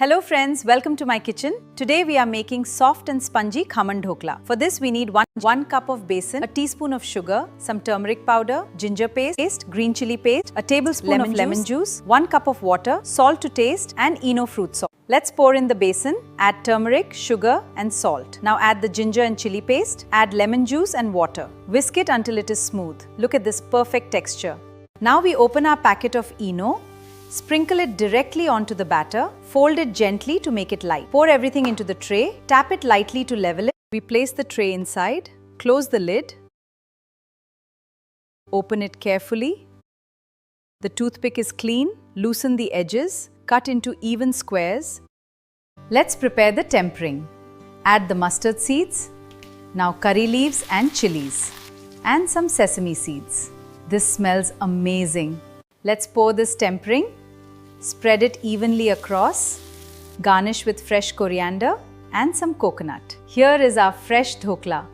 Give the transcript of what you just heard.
Hello friends, welcome to my kitchen. Today we are making soft and spongy Khaman Dhokla. For this we need 1 cup of besan, a teaspoon of sugar, some turmeric powder, ginger paste, green chili paste, a tablespoon of lemon juice, 1 cup of water, salt to taste and Eno fruit salt. Let's pour in the besan, add turmeric, sugar and salt. Now add the ginger and chili paste, add lemon juice and water. Whisk it until it is smooth. Look at this perfect texture. Now we open our packet of Eno. Sprinkle it directly onto the batter, fold it gently to make it light. Pour everything into the tray, tap it lightly to level it. We place the tray inside, close the lid, open it carefully. The toothpick is clean, loosen the edges, cut into even squares. Let's prepare the tempering. Add the mustard seeds, now curry leaves and chilies, and some sesame seeds. This smells amazing. Let's pour this tempering. Spread it evenly across, garnish with fresh coriander and some coconut. Here is our fresh dhokla.